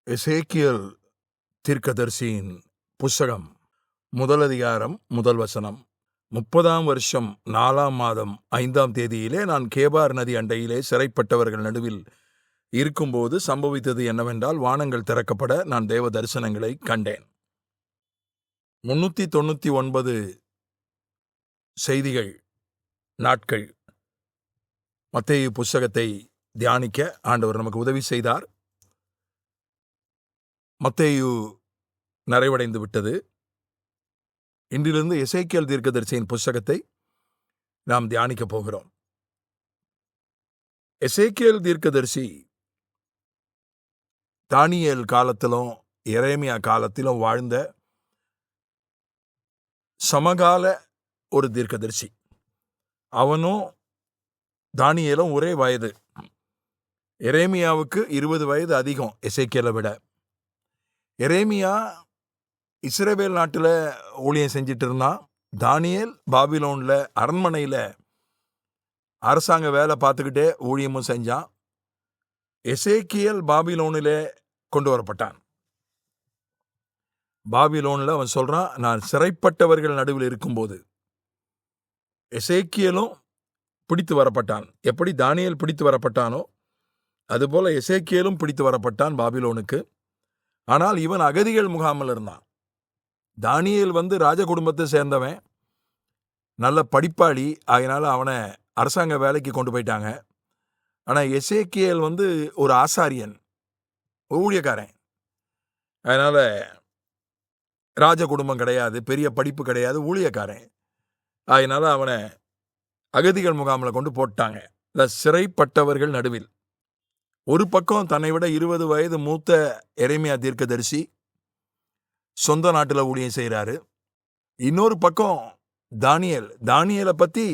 எசேக்கியேல் தீர்க்கதரிசியின் புஸ்தகம் முதல் அதிகாரம் முதல் வசனம். 30ஆம் வருஷம் 4ஆம் மாதம் 5ஆம் தேதியிலே நான் கேபார் நதி அண்டையிலே சிறைப்பட்டவர்கள் நடுவில் இருக்கும்போது சம்பவித்தது என்னவென்றால், வானங்கள் திறக்கப்பட நான் தேவ தரிசனங்களை கண்டேன். 399 செய்திகள் நாட்கள் மத்தேயு புஸ்தகத்தை தியானிக்க ஆண்டவர் நமக்கு உதவி செய்தார். மத்தேயு நிறைவடைந்து விட்டது. இன்றிலிருந்து எசேக்கியேல் தீர்க்கதரிசியின் புஸ்தகத்தை நாம் தியானிக்க போகிறோம். எசேக்கியேல் தீர்க்கதரிசி தானியேல் காலத்திலும் எரேமியா காலத்திலும் வாழ்ந்த சமகால ஒரு தீர்க்கதரிசி. அவனும் தானியேலும் ஒரே வயது. எரேமியாவுக்கு 20 வயது அதிகம் எசேக்கியேலை விட. எரேமியா இஸ்ரவேல் நாட்டில் ஊழியம் செஞ்சிட்டு இருந்தான். தானியேல் பாபிலோனில் அரண்மனையில் அரசாங்க வேலை பார்த்துக்கிட்டே ஊழியமும் செஞ்சான். எசேக்கியேல் பாபிலோனிலே கொண்டு வரப்பட்டான். பாபிலோனில் அவன் சொல்கிறான், நான் சிறைப்பட்டவர்கள் நடுவில் இருக்கும்போது. எசேக்கியேலும் பிடித்து வரப்பட்டான். எப்படி தானியேல் பிடித்து வரப்பட்டானோ அதுபோல எசேக்கியேலும் பிடித்து வரப்பட்டான் பாபிலோனுக்கு. ஆனால் இவன் அகதிகள் முகாமில் இருந்தான். தானியேல் ராஜ குடும்பத்தை சேர்ந்தவன், நல்ல படிப்பாளி. அதனால அவனை அரசாங்க வேலைக்கு கொண்டு போயிட்டாங்க. ஆனால் எசேக்கியேல் ஒரு ஆசாரியன், ஊழியக்காரன். அதனால ராஜ குடும்பம் கிடையாது, பெரிய படிப்பு கிடையாது, ஊழியக்காரன். அதனால அவனை அகதிகள் முகாமில் கொண்டு போட்டாங்க. சிறைப்பட்டவர்கள் நடுவில். ஒரு பக்கம் தன்னை விட 20 வயது மூத்த எரேமியா தீர்க்கதரிசி சொந்த நாட்டில் ஊழியம் செய்கிறாரு. இன்னொரு பக்கம் தானியேலை பற்றி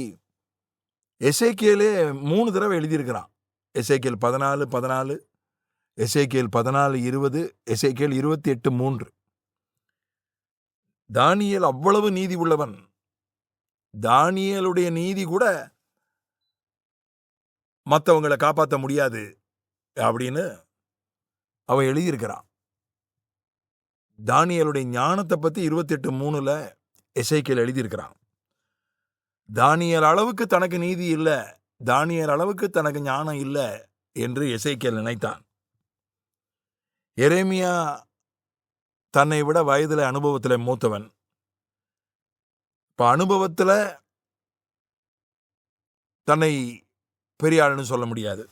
எசேக்கியேலே 3 தடவை எழுதியிருக்கிறான். எசேக்கியேல் 14:14, எசேக்கியேல் 14:20, எசேக்கியேல் 28:3. தானியேல் அவ்வளவு நீதி உள்ளவன். தானியேலுடைய நீதி கூட மற்றவங்களை காப்பாற்ற முடியாது அப்படின்னு அவன் எழுதியிருக்கிறான். தானியேலுடைய ஞானத்தை பற்றி 28:3 எசேக்கியேல் எழுதியிருக்கிறான். தானியேல் அளவுக்கு தனக்கு நீதி இல்லை, தானியேல் அளவுக்கு தனக்கு ஞானம் இல்லை என்று எசேக்கியேல் நினைத்தான். எரேமியா தன்னை விட வயதில் அனுபவத்தில் மூத்தவன். இப்போ அனுபவத்தில் தன்னை பெரிய ஆளுன்னு சொல்ல முடியாது,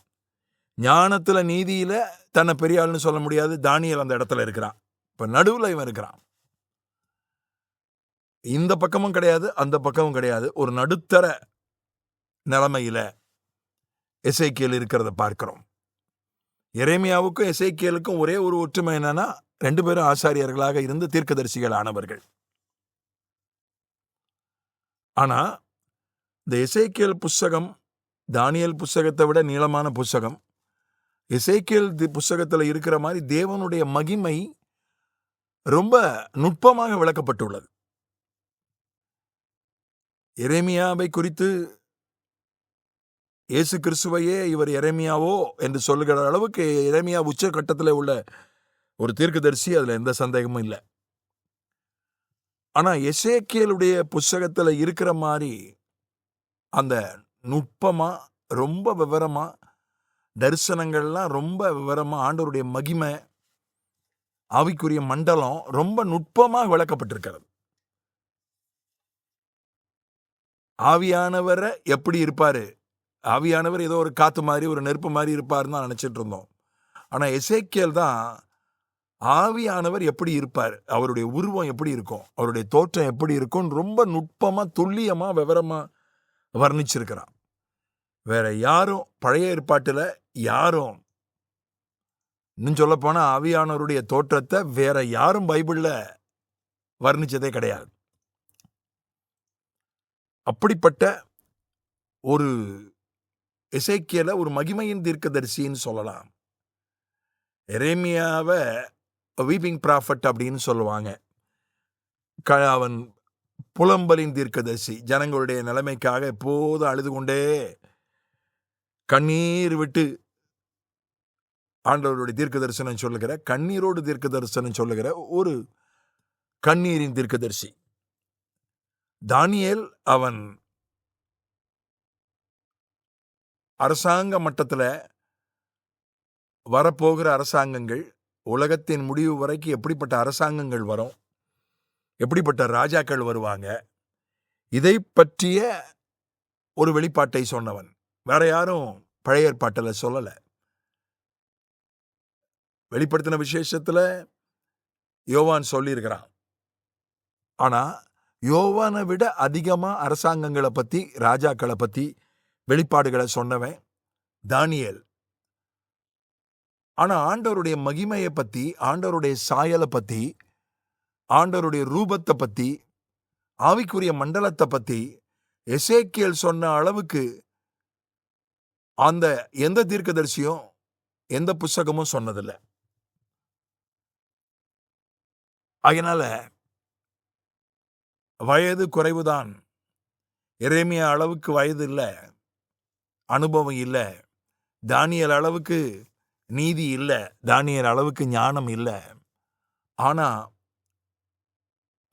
ஞானத்தில் நீதியில் தன்னை பெரிய ஆளுன்னு சொல்ல முடியாது. தானியேல் அந்த இடத்துல இருக்கிறான். இப்போ நடுவில் இவன் இருக்கிறான். இந்த பக்கமும் கிடையாது, அந்த பக்கமும் கிடையாது. ஒரு நடுத்தர நிலைமையில் எசேக்கியேல் இருக்கிறத பார்க்கிறோம். எரேமியாவுக்கும் எசேக்கியேலுக்கும் ஒரே ஒரு ஒற்றுமை என்னன்னா, 2 பேரும் ஆசாரியர்களாக இருந்து தீர்க்கதரிசிகள் ஆனவர்கள். ஆனால் இந்த எசேக்கியேல் புஸ்தகம் தானியேல் புஸ்தகத்தை விட நீளமான புஸ்தகம். எசேக்கியேல் புஸ்தகத்தில் இருக்கிற மாதிரி தேவனுடைய மகிமை ரொம்ப நுட்பமாக விளக்கப்பட்டுள்ளது. எரேமியாவை குறித்து இயேசு கிறிஸ்துவையே இவர் எரேமியாவோ என்று சொல்லுகிற அளவுக்கு எரேமியா உச்ச கட்டத்தில் உள்ள ஒரு தீர்க்கதரிசி, அதில் எந்த சந்தேகமும் இல்லை. ஆனால் எசேக்கியேலுடைய புஸ்தகத்தில் இருக்கிற மாதிரி அந்த நுட்பமாக, ரொம்ப விவரமாக, தரிசனங்கள்லாம் ரொம்ப விவரமாக, ஆண்டவருடைய மகிமை, ஆவிக்குரிய மண்டலம் ரொம்ப நுட்பமாக விளக்கப்பட்டிருக்கிறது. ஆவியானவரை எப்படி இருப்பாரு? ஆவியானவர் ஏதோ ஒரு காத்து மாதிரி, ஒரு நெருப்பு மாதிரி இருப்பாருன்னு தான் நினச்சிட்டு இருந்தோம். ஆனால் எசேக்கியேல் தான் ஆவியானவர் எப்படி இருப்பார், அவருடைய உருவம் எப்படி இருக்கும், அவருடைய தோற்றம் எப்படி இருக்கும், ரொம்ப நுட்பமாக, துல்லியமாக, விவரமாக வர்ணிச்சிருக்கிறான். வேற யாரும் பழைய ஏற்பாட்டில் யாரும், இன்னும் சொல்ல போனா ஆவியானவருடைய தோற்றத்தை வேற யாரும் பைபிளில் வர்ணிச்சதே கிடையாது. அப்படிப்பட்ட ஒரு எசேக்கியேலை ஒரு மகிமையின் தீர்க்கதரிசின்னு சொல்லலாம். எரேமியாவை வீப்பிங் ப்ராஃபட் அப்படின்னு சொல்லுவாங்க. அவன் புலம்பலின் தீர்க்கதரிசி. ஜனங்களுடைய நிலைமைக்காக எப்போதும் அழுது கொண்டே, கண்ணீர் விட்டு ஆண்டவருடைய தீர்க்க தரிசனம் சொல்லுகிற, கண்ணீரோடு தீர்க்க தரிசனம் சொல்லுகிற ஒரு கண்ணீரின் தீர்க்கதரிசி. தானியேல் அவன் அரசாங்க மட்டத்தில் வரப்போகிற அரசாங்கங்கள், உலகத்தின் முடிவு வரைக்கும் எப்படிப்பட்ட அரசாங்கங்கள் வரும், எப்படிப்பட்ட ராஜாக்கள் வருவாங்க, இதை பற்றிய ஒரு வெளிப்பாட்டை சொன்னவன். வேற யாரும் பழைய ஏற்பாட்டில் சொல்லலை. வெளிப்படுத்தின விசேஷத்தில் யோவான் சொல்லியிருக்கிறான். ஆனால் யோவானை விட அதிகமாக அரசாங்கங்களை பற்றி, ராஜாக்களை பற்றி வெளிப்பாடுகளை சொன்னவன் தானியேல். ஆனால் ஆண்டவருடைய மகிமையை பற்றி, ஆண்டவருடைய சாயலை பற்றி, ஆண்டவருடைய ரூபத்தை பற்றி, ஆவிக்குரிய மண்டலத்தை பற்றி எசேக்கியேல் சொன்ன அளவுக்கு அந்த எந்த தீர்க்கதரிசியும் எந்த புஸ்தகமும் சொன்னதில்லை. அதனால வயது குறைவுதான். எரேமியா அளவுக்கு வயது இல்லை, அனுபவம் இல்லை. தானியேல் அளவுக்கு நீதி இல்லை, தானியேல் அளவுக்கு ஞானம் இல்லை. ஆனால்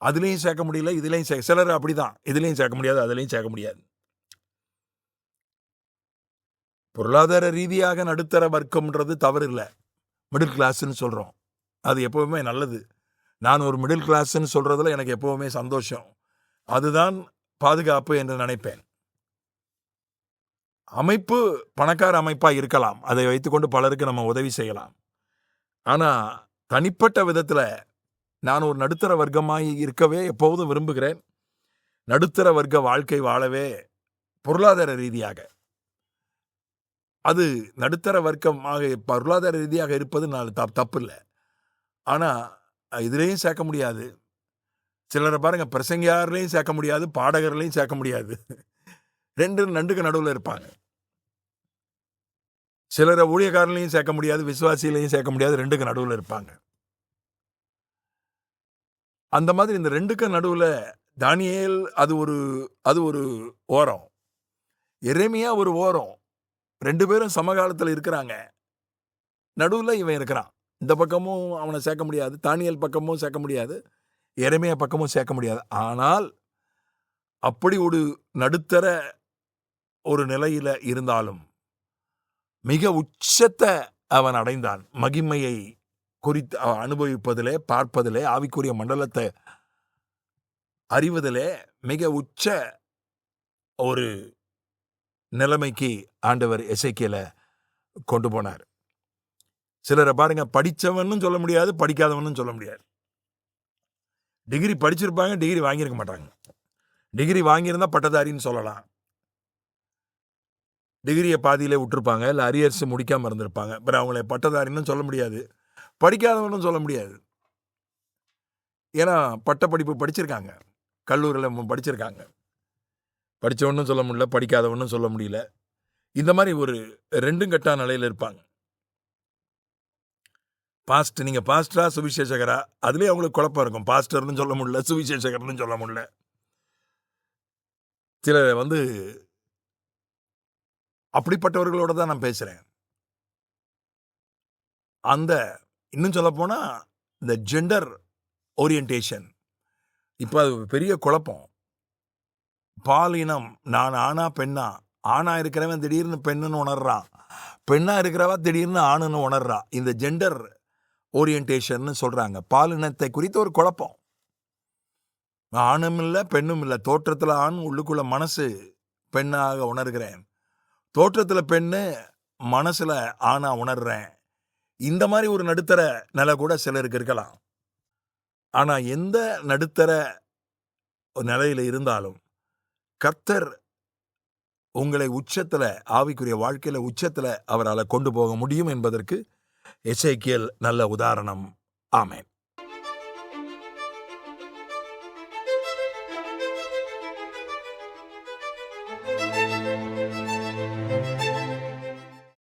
அதுலேயும் சேர்க்க முடியல, இதுலேயும் சிலர் அப்படிதான், இதுலேயும் சேர்க்க முடியாது, அதுலேயும் சேர்க்க முடியாது. பொருளாதார ரீதியாக நடுத்தர வர்க்கம்ன்றது தவறு இல்லை. மிடில் கிளாஸ்ன்னு சொல்கிறோம், அது எப்போவுமே நல்லது. நான் ஒரு மிடில் கிளாஸ்ன்னு சொல்கிறதுல எனக்கு எப்போவுமே சந்தோஷம். அதுதான் பாதுகாப்பு என்று நினைப்பேன். அமைப்பு பணக்கார அமைப்பாக இருக்கலாம், அதை வைத்துக்கொண்டு பலருக்கு நம்ம உதவி செய்யலாம். ஆனால் தனிப்பட்ட விதத்தில் நான் ஒரு நடுத்தர வர்க்கமாக இருக்கவே எப்போதும் விரும்புகிறேன். நடுத்தர வர்க்க வாழ்க்கை வாழவே பொருளாதார ரீதியாக, அது நடுத்தர வர்க்கமாக பொருளாதார ரீதியாக இருப்பது தப்பு இல்லை. ஆனால் இதுலேயும் சேர்க்க முடியாது. சிலரை பாருங்க, பிரசங்கியார்லையும் சேர்க்க முடியாது, பாடகர்லையும் சேர்க்க முடியாது. ரெண்டுக்கு நடுவில் இருப்பாங்க. சிலரை ஊழியக்காரர்களையும் சேர்க்க முடியாது, விசுவாசிகளையும் சேர்க்க முடியாது, ரெண்டுக்கு நடுவில் இருப்பாங்க. அந்த மாதிரி இந்த ரெண்டுக்கு நடுவில் தானியேல் அது ஒரு ஓரம், எரேமியா ஒரு ஓரம். ரெண்டு பேரும் சமகாலத்தில் இருக்கிறாங்க. நடுவில் இவன் இருக்கிறான். இந்த பக்கமும் அவனை சேர்க்க முடியாது, தானியேல் பக்கமும் சேர்க்க முடியாது, எரேமியா பக்கமும் சேர்க்க முடியாது. ஆனால் அப்படி ஒரு நடுத்தர ஒரு நிலையில் இருந்தாலும் மிக உச்சத்தை அவன் அடைந்தான். மகிமையை குறித்து அனுபவிப்பதிலே, பார்ப்பதிலே, ஆவிக்குரிய மண்டலத்தை அறிவதிலே மிக உச்ச ஒரு நிலைமைக்கு ஆண்டவர் எசேக்கியேலை கொண்டு போனார். சிலரை பாருங்க, படித்தவனும் சொல்ல முடியாது, படிக்காதவனும் சொல்ல முடியாது. டிகிரி படிச்சிருப்பாங்க, டிகிரி வாங்கியிருக்க மாட்டாங்க. டிகிரி வாங்கியிருந்தா பட்டதாரின்னு சொல்லலாம். டிகிரியை பாதியிலே விட்டுருப்பாங்க, இல்லை அரியர்ஸ் முடிக்காமல் இருந்திருப்பாங்க. அப்புறம் அவங்கள பட்டதாரின்னு சொல்ல முடியாது, படிக்காதவனும் சொல்ல முடியாது. ஏன்னா பட்டப்படிப்பு படிச்சிருக்காங்க, கல்லூரியில் படிச்சிருக்காங்க. படித்தவனும் சொல்ல முடியல, படிக்காதவனும் சொல்ல முடியல. இந்த மாதிரி ஒரு ரெண்டும் கட்டா நிலையில் இருப்பாங்க. நீங்கள் பாஸ்டரா சுவிசேஷகரா, அதுலேயே அவங்களுக்கு குழப்பம் இருக்கும். பாஸ்டர்னு சொல்ல முடியல, சுவிசேஷகர்னு சொல்ல முடியல. சில அப்படிப்பட்டவர்களோட தான் நான் பேசுகிறேன். அந்த இன்னும் சொல்ல போனால் இந்த ஜெண்டர் ஓரியன்டேஷன் இப்போ அது பெரிய குழப்பம். பாலினம், நான் ஆணா பெண்ணா, ஆணா இருக்கிறவன் திடீர்னு பெண்ணுன்னு உணர்றான், பெண்ணா இருக்கிறவா திடீர்னு ஆணுன்னு உணர்றா. இந்த ஜெண்டர் ஓரியன்டேஷன் சொல்றாங்க. பாலினத்தை குறித்து ஒரு குழப்பம். ஆணும் இல்லை பெண்ணும் இல்லை, தோற்றத்தில் ஆண், உள்ளுக்குள்ள மனசு பெண்ணாக உணர்கிறேன், தோற்றத்தில் பெண்ணு, மனசுல ஆணா உணர்றேன். இந்த மாதிரி ஒரு நடுத்தர நிலை கூட சிலருக்கு இருக்கலாம். ஆனா எந்த நடுத்தர நிலையில இருந்தாலும் கர்த்தர் உங்களை உச்சத்துல, ஆவிக்குரிய வாழ்க்கையில உச்சத்துல அவரால் கொண்டு போக முடியும் என்பதற்கு எசேக்கியேல் நல்ல உதாரணம். ஆமென்.